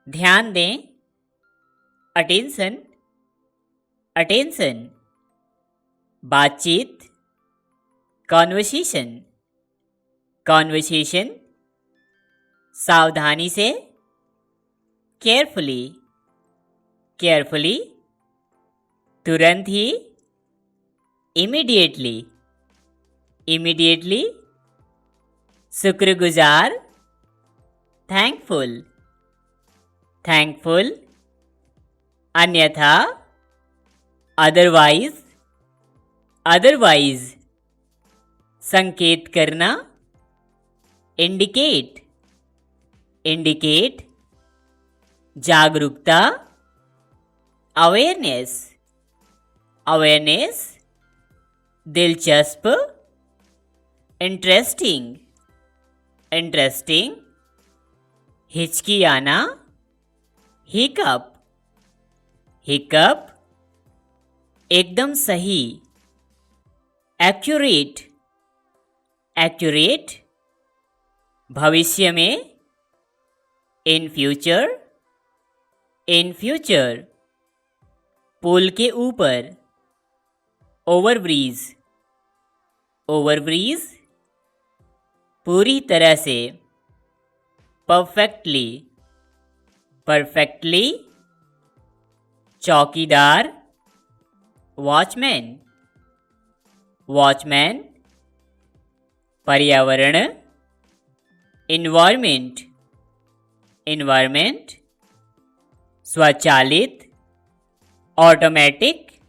ध्यान दें, attention, attention. बातचीत, कॉन्वर्सेशन, कॉन्वर्सेशन। सावधानी से, केयरफुली, केयरफुली। तुरंत ही, इमीडिएटली, इमीडिएटली। शुक्रगुजार, थैंकफुल, थैंकफुल। अन्यथा, अदरवाइज, अदरवाइज। संकेत करना, इंडिकेट, इंडिकेट। जागरूकता, अवेयरनेस, अवेयरनेस। दिलचस्प, इंटरेस्टिंग, इंटरेस्टिंग। हिचकियाना, हिकअप, हिकअप। एकदम सही, एक्यूरेट, एक्यूरेट। भविष्य में, इन फ्यूचर, इन फ्यूचर। पुल के ऊपर, ओवरब्रिज, ओवरब्रिज। पूरी तरह से, परफेक्टली, परफेक्टली। चौकीदार, वॉचमैन, वॉचमैन। पर्यावरण, इन्वायरमेंट, इन्वायरमेंट। स्वचालित, ऑटोमेटिक,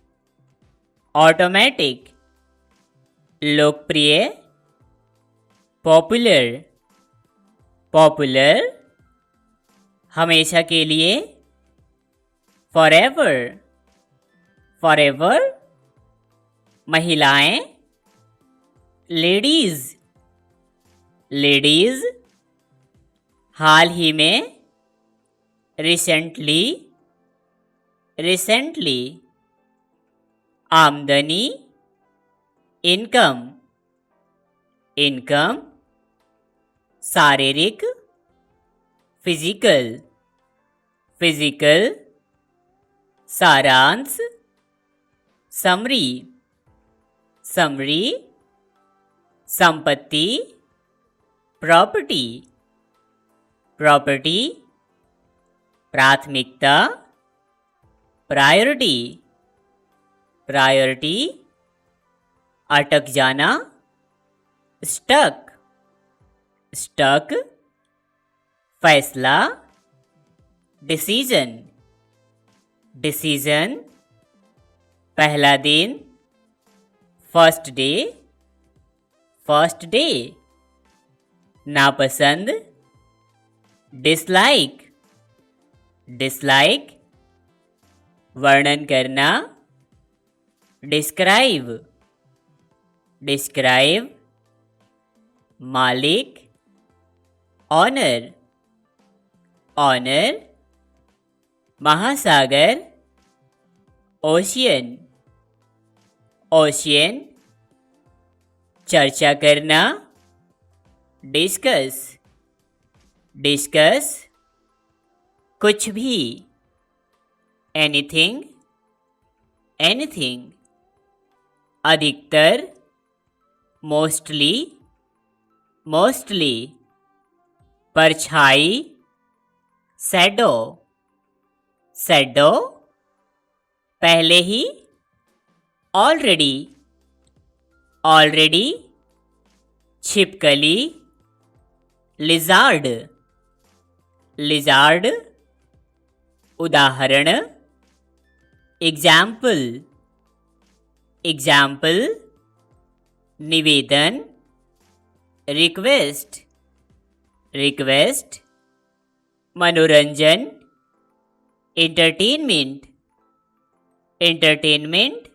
ऑटोमेटिक। लोकप्रिय, पॉपुलर, पॉपुलर। हमेशा के लिए, फॉरएवर, फॉरएवर। महिलाएं, लेडीज, लेडीज। हाल ही में, रिसेंटली, रिसेंटली। आमदनी, इनकम, इनकम। शारीरिक, फिजिकल, फिजिकल। सारांश, समरी, समरी। संपत्ति, प्रॉपर्टी, प्रॉपर्टी। प्राथमिकता, प्रायोरिटी, प्रायोरिटी। अटक जाना, स्टक, स्टक। फैसला, डिसीजन, डिसीजन। पहला दिन, फर्स्ट डे, फर्स्ट डे। नापसंद, डिसलाइक, डिसलाइक। वर्णन करना, डिस्क्राइब, डिस्क्राइब। मालिक, ऑनर, ऑनर। महासागर, ओशियन, ओशियन। चर्चा करना, डिस्कस, डिस्कस। कुछ भी, एनीथिंग, एनीथिंग। अधिकतर, मोस्टली, मोस्टली। परछाई, शैडो, शैडो। पहले ही, ऑलरेडी, ऑलरेडी। छिपकली, लिजार्ड, लिजार्ड। उदाहरण, एग्जाम्पल, एग्जाम्पल। निवेदन, रिक्वेस्ट, रिक्वेस्ट। मनोरंजन, एंटरटेनमेंट, एंटरटेनमेंट।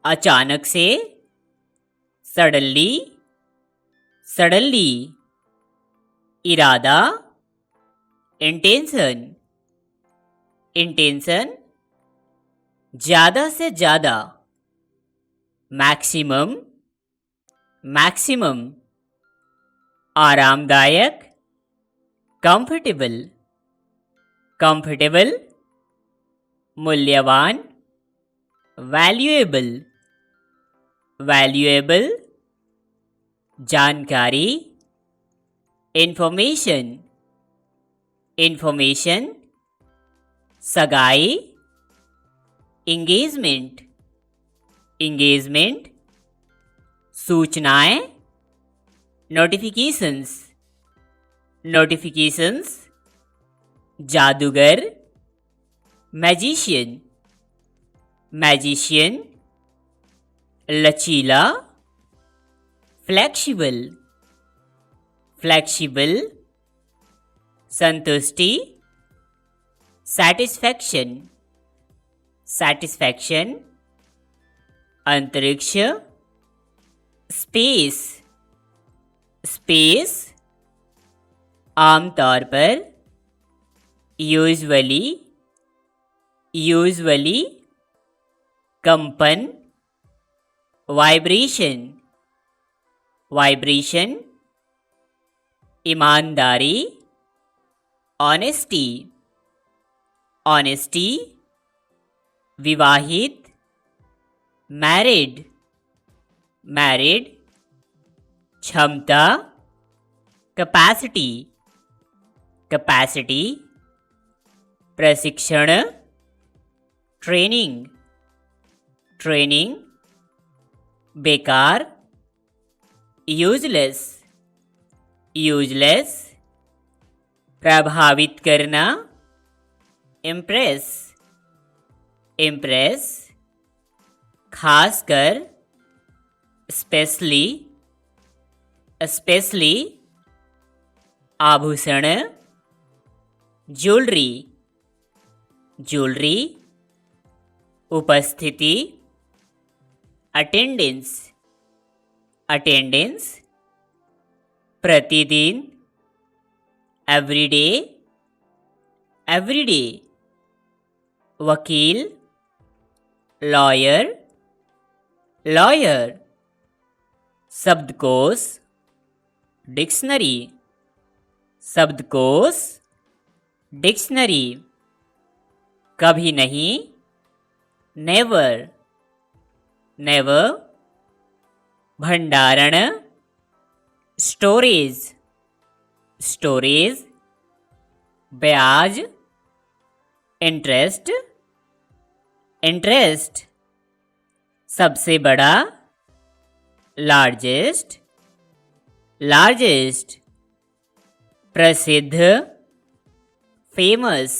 अचानक से, सडनली, सडनली। इरादा, इंटेंशन, इंटेंशन। ज्यादा से ज्यादा, मैक्सिमम, मैक्सिमम। आरामदायक, कंफर्टेबल, कंफर्टेबल, मूल्यवान, वैल्यूएबल, वैल्यूएबल, जानकारी, इंफॉर्मेशन, इंफॉर्मेशन, सगाई, इंगेजमेंट, इंगेजमेंट, सूचनाएं, नोटिफिकेशंस, नोटिफिकेशंस, जादूगर, मैजिशियन, मैजिशियन, लचीला, फ्लेक्सिबल, फ्लेक्सिबल, संतुष्टि, सैटिस्फैक्शन, सैटिस्फैक्शन, अंतरिक्ष, स्पेस, स्पेस, आमतौर पर, यूजुअली, यूजुअली, कंपन, वाइब्रेशन, वाइब्रेशन, ईमानदारी, ऑनेस्टी, ऑनेस्टी, विवाहित, मैरिड, मैरिड, क्षमता, कैपेसिटी, कैपेसिटी, प्रशिक्षण, ट्रेनिंग, ट्रेनिंग, बेकार, यूजलेस, यूजलेस, प्रभावित करना, इम्प्रेस, इम्प्रेस, खासकर, स्पेशली, स्पेशली, आभूषण, ज्वेलरी, ज्वेलरी, उपस्थिति, अटेंडेंस, अटेंडेंस, प्रतिदिन, एवरीडे, एवरीडे, वकील, लॉयर, लॉयर, शब्दकोश, डिक्शनरी, शब्दकोश, डिक्शनरी, कभी नहीं, नेवर, नेवर, भंडारण, स्टोरेज, स्टोरेज, ब्याज, इंटरेस्ट, इंटरेस्ट, सबसे बड़ा, लार्जेस्ट, लार्जेस्ट, प्रसिद्ध, फेमस,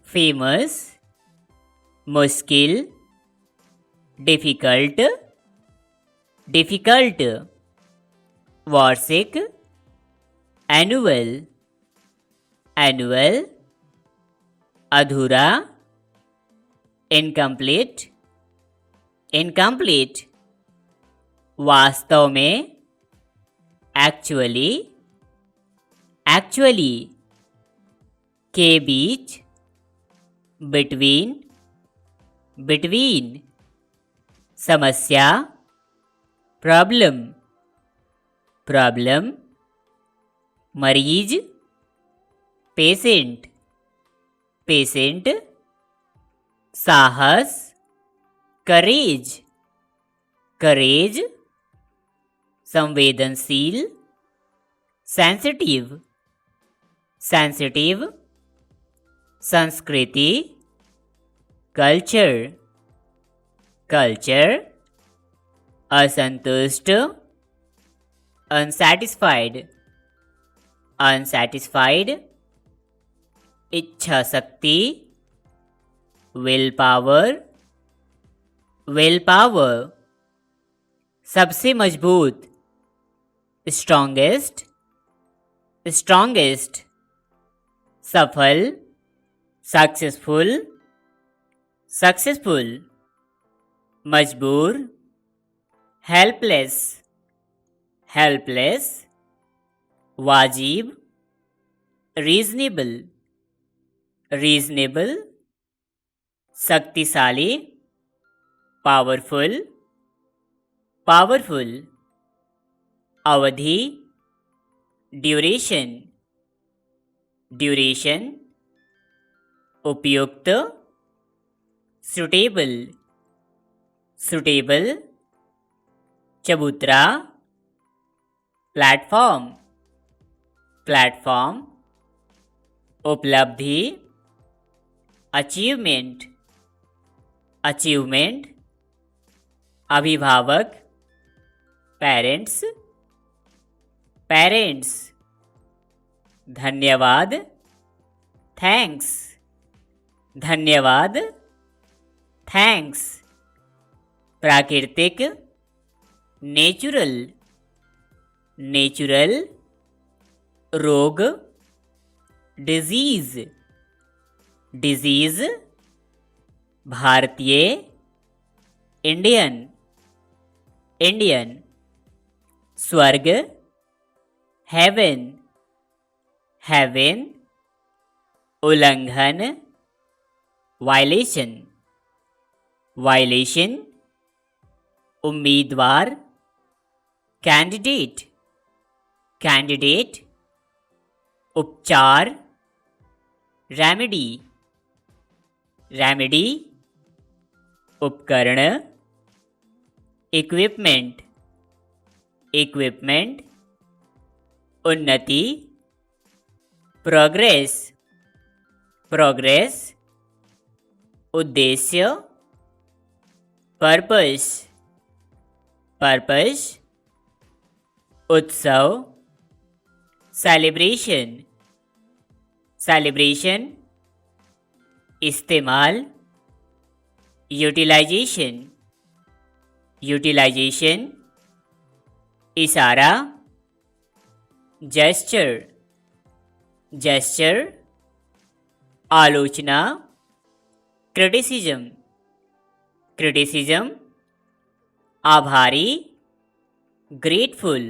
फेमस, मुश्किल, डिफिकल्ट, डिफिकल्ट, वार्षिक, एनुअल, एनुअल, अधूरा, इनकम्प्लीट, इनकम्प्लीट, वास्तव में, एक्चुअली, एक्चुअली, के बीच, बिटवीन, बिटवीन, समस्या, प्रॉब्लम, प्रॉब्लम, मरीज, पेशेंट, पेशेंट, साहस, करेज, करेज, संवेदनशील, सेंसिटिव, सेंसिटिव, संस्कृति, कल्चर, कल्चर, असंतुष्ट, अनसैटिस्फाइड, अनसैटिस्फाइड, इच्छा शक्ति, विल पावर, विल पावर, सबसे मजबूत, स्ट्रॉन्गेस्ट, स्ट्रॉन्गेस्ट, सफल, सक्सेसफुल, सक्सेसफुल, मजबूर, हेल्पलेस, हेल्पलेस, वाजिब, रीजनेबल, रीजनेबल, शक्तिशाली, पावरफुल, पावरफुल, अवधि, ड्यूरेशन, ड्यूरेशन, उपयुक्त, suitable, suitable, चबूतरा, प्लेटफॉर्म, प्लेटफॉर्म, उपलब्धि, अचीवमेंट, अचीवमेंट, अभिभावक, पेरेंट्स, पेरेंट्स, धन्यवाद, थैंक्स, धन्यवाद, थैंक्स, प्राकृतिक, नेचुरल, नेचुरल, रोग, डिजीज, डिजीज, भारतीय, इंडियन, इंडियन, स्वर्ग, हेवन, हेवन, उल्लंघन, वायलेशन, वायलेशन, उम्मीदवार, कैंडिडेट, कैंडिडेट, उपचार, रेमेडी, रेमेडी, उपकरण, इक्विपमेंट, इक्विपमेंट, उन्नति, प्रोग्रेस, प्रोग्रेस, उद्देश्य, पर्पस, पर्पस, उत्सव, सेलिब्रेशन, सेलिब्रेशन, इस्तेमाल, यूटिलाइजेशन, यूटिलाइजेशन, इशारा, जेस्चर, जेस्चर, आलोचना, क्रिटिसिज्म, क्रिटिसिज्म, आभारी, ग्रेटफुल,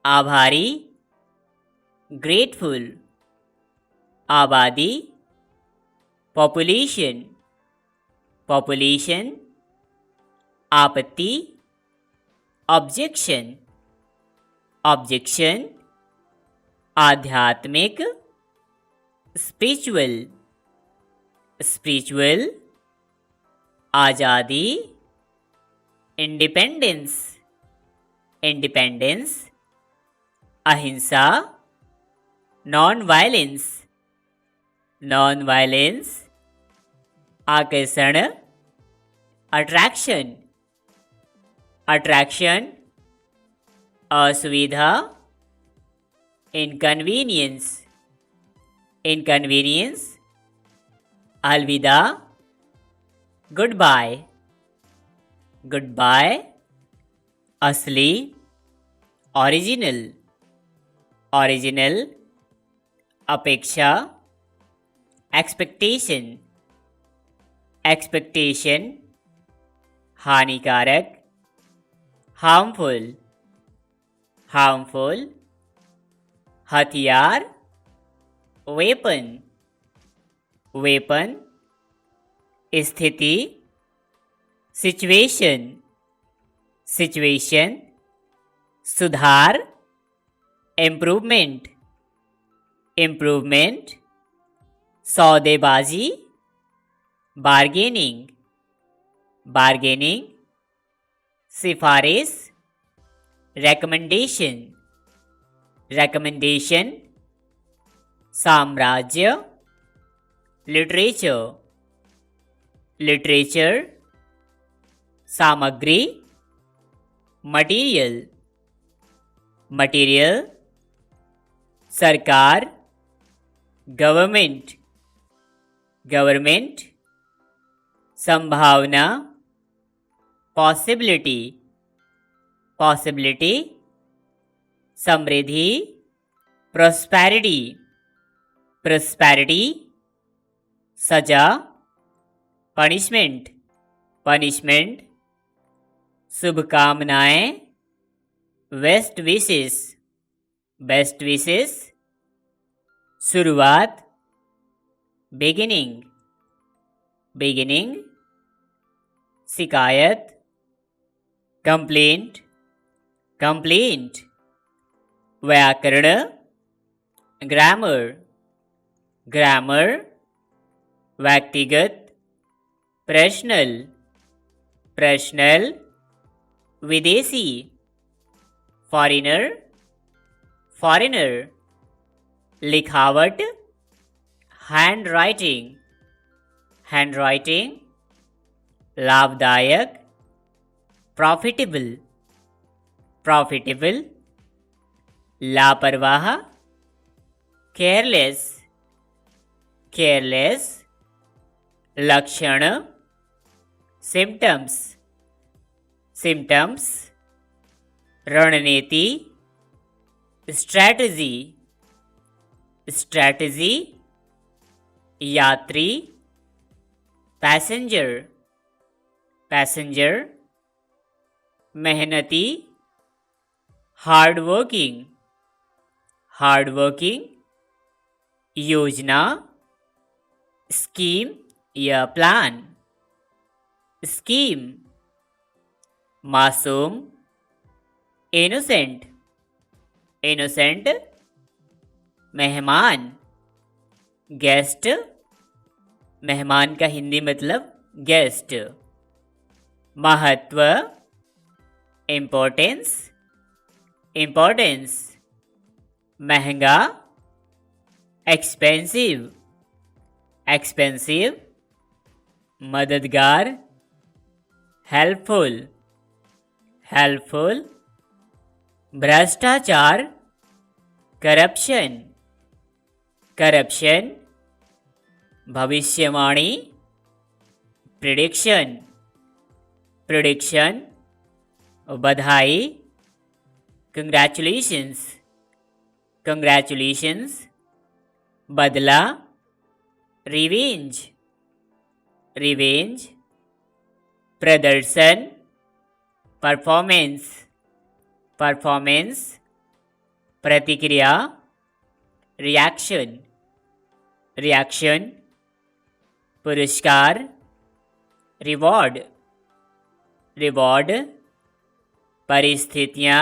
आभारी, ग्रेटफुल, आबादी, पॉपुलेशन, पॉपुलेशन, आपत्ति, ऑब्जेक्शन, ऑब्जेक्शन, आध्यात्मिक, स्पिरिचुअल, स्पिरिचुअल, आज़ादी, इंडिपेंडेंस, इंडिपेंडेंस, अहिंसा, नॉन वायलेंस, नॉन वायलेंस, आकर्षण, अट्रैक्शन, अट्रैक्शन, असुविधा, इनकन्वीनियंस, इनकन्वीनियंस, अलविदा, गुड बाय, गुड बाय, असली, ओरिजिनल, ओरिजिनल, अपेक्षा, एक्सपेक्टेशन, एक्सपेक्टेशन, हानिकारक, हार्मफुल, हार्मफुल, हथियार, वेपन, वेपन, स्थिति, सिचुएशन, सिचुएशन, सुधार, इम्प्रूवमेंट, इम्प्रूवमेंट, सौदेबाजी, बार्गेनिंग, बार्गेनिंग, सिफारिश, रेकमेंडेशन, रेकमेंडेशन, साम्राज्य, लिटरेचर, लिटरेचर, सामग्री, मटीरियल, मटीरियल, सरकार, गवर्नमेंट, गवर्नमेंट, संभावना, पॉसिबिलिटी, पॉसिबिलिटी, समृद्धि, प्रोस्पेरिटी, प्रोस्पेरिटी, सजा, पनिशमेंट, पनिशमेंट, शुभकामनाएं, बेस्ट विशेस, बेस्ट विशेस, शुरुआत, बिगिनिंग, बिगिनिंग, शिकायत, कंप्लेंट, कंप्लेंट, व्याकरण, ग्रामर, ग्रामर, व्यक्तिगत, पर्सनल, पर्सनल, विदेशी, फॉरेनर, फॉरेनर, लिखावट, हैंड राइटिंग, हैंड राइटिंग, लाभदायक, प्रॉफिटेबल, प्रॉफिटेबल, लापरवाह, केयरलेस, केयरलेस, लक्षण, सिम्टम्स, सिम्टम्स, रणनीति, स्ट्रैटेजी, स्ट्रैटेजी, यात्री, पैसेंजर, पैसेंजर, मेहनती, हार्ड वर्किंग, हार्ड वर्किंग, योजना, स्कीम या प्लान, स्कीम, मासूम, इनोसेंट, इनोसेंट, मेहमान, गेस्ट, मेहमान का हिंदी मतलब गेस्ट, महत्व, इम्पोर्टेंस, इम्पोर्टेंस, महंगा, एक्सपेंसिव, एक्सपेंसिव, मददगार, हेल्पफुल, हेल्पफुल, भ्रष्टाचार, करप्शन, करप्शन, भविष्यवाणी, प्रिडिक्शन, प्रिडिक्शन, बधाई, कंग्रेचुलेशंस, कंग्रेचुलेशंस, बदला, रिवेंज, रिवेंज, प्रदर्शन, परफॉर्मेंस, परफॉर्मेंस, प्रतिक्रिया, रिएक्शन, रिएक्शन, पुरस्कार, रिवॉर्ड, रिवॉर्ड, परिस्थितियाँ,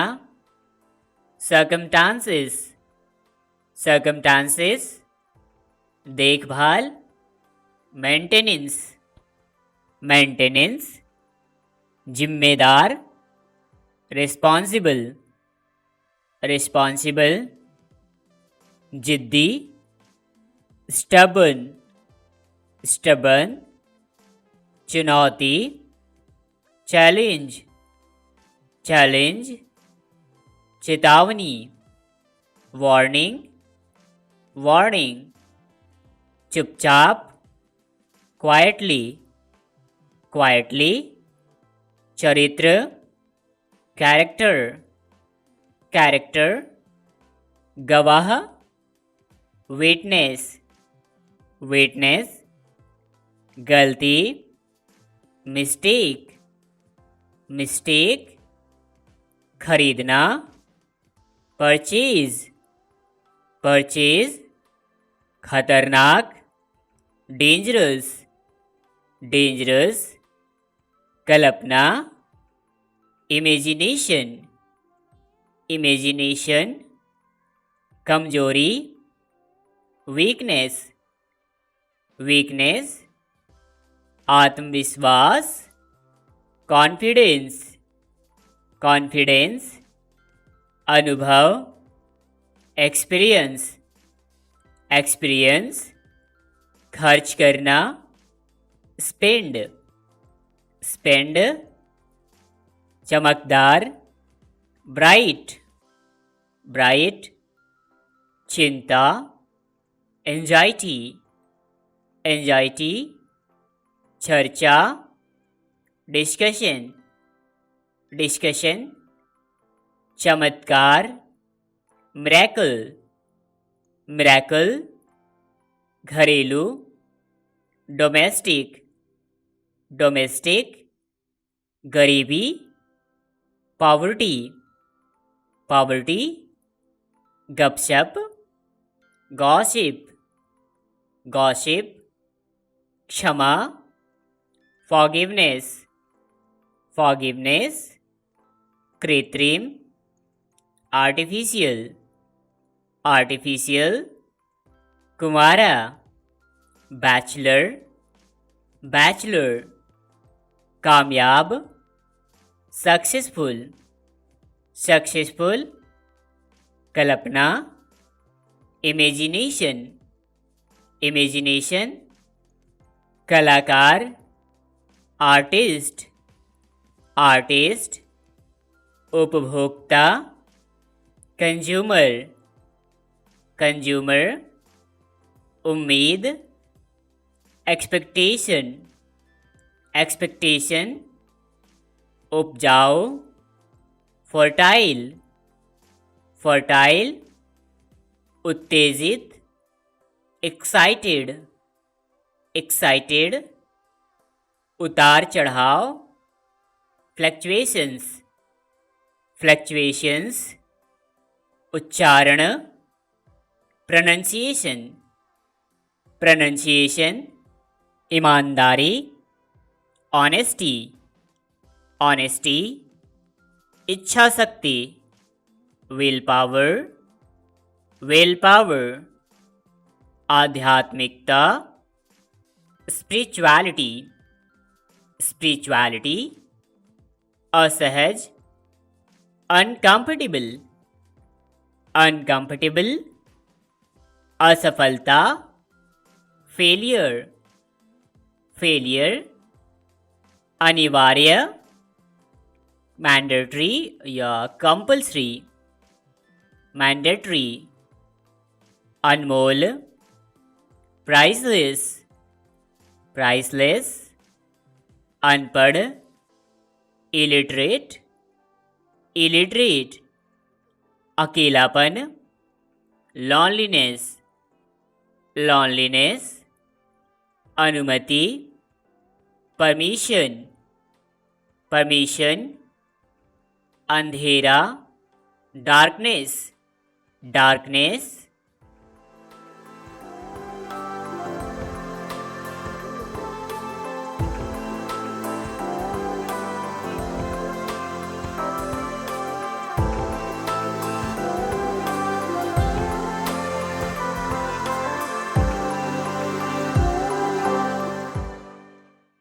सर्कमस्टांसेस, सर्कमस्टांसेस, देखभाल, मेंटेनेंस, मेंटेनेंस, जिम्मेदार, रिस्पॉन्सिबल, रिस्पॉन्सिबल, जिद्दी, स्टबर्न, स्टबर्न, चुनौती, चैलेंज, चैलेंज, चेतावनी, वार्निंग, वार्निंग, चुपचाप, क्वाइटली, क्वाइटली, चरित्र, कैरेक्टर, कैरेक्टर, गवाह, विटनेस, विटनेस, गलती, मिस्टेक, मिस्टेक, खरीदना, परचेज, परचेज, खतरनाक, डेंजरस, डेंजरस, कल्पना, इमेजिनेशन, इमेजिनेशन, कमजोरी, वीकनेस, वीकनेस, आत्मविश्वास, कॉन्फिडेंस, कॉन्फिडेंस, अनुभव, एक्सपीरियंस, एक्सपीरियंस, खर्च करना, स्पेंड, स्पेंड, चमकदार, ब्राइट, ब्राइट, चिंता, एंजाइटी, एंजाइटी, चर्चा, डिस्कशन, डिस्कशन, चमत्कार, मिरेकल, मिरेकल, घरेलू, डोमेस्टिक, डोमेस्टिक, गरीबी, पॉवर्टी, पॉवर्टी, गपशप, गॉसिप, गॉसिप, क्षमा, फॉरगिवनेस, फॉरगिवनेस, कृत्रिम, artificial, artificial, Kumara, bachelor, bachelor, कामयाब, सक्सेसफुल, सक्सेसफुल, कल्पना, इमेजिनेशन, इमेजिनेशन, कलाकार, आर्टिस्ट, आर्टिस्ट, उपभोक्ता, कंज्यूमर, कंज्यूमर, उम्मीद, एक्सपेक्टेशन, एक्सपेक्टेशन, उपजाऊ, फर्टाइल, फर्टाइल, उत्तेजित, एक्साइटेड, एक्साइटेड, उतार चढ़ाव, फ्लक्चुएशंस, फ्लक्चुएशंस, उच्चारण, प्रोनंसिएशन, प्रोनंसिएशन, ईमानदारी, ऑनेस्टी, ऑनेस्टी, इच्छा शक्ति, विल पावर, विल पावर, आध्यात्मिकता, स्पिरिचुअलिटी, स्पिरिचुअलिटी, असहज, अनकंफर्टेबल, अनकंफर्टेबल, असफलता, फेलियर, फेलियर, अनिवार्य, मैंडेटरी या कंपल्सरी, मैंडेटरी, अनमोल, प्राइसलेस, प्राइसलेस, अनपढ़, इलिटरेट, इलिटरेट, अकेलापन, लॉनलीनेस, लॉनलीनेस, अनुमति, परमिशन, परमिशन, अंधेरा, डार्कनेस, डार्कनेस,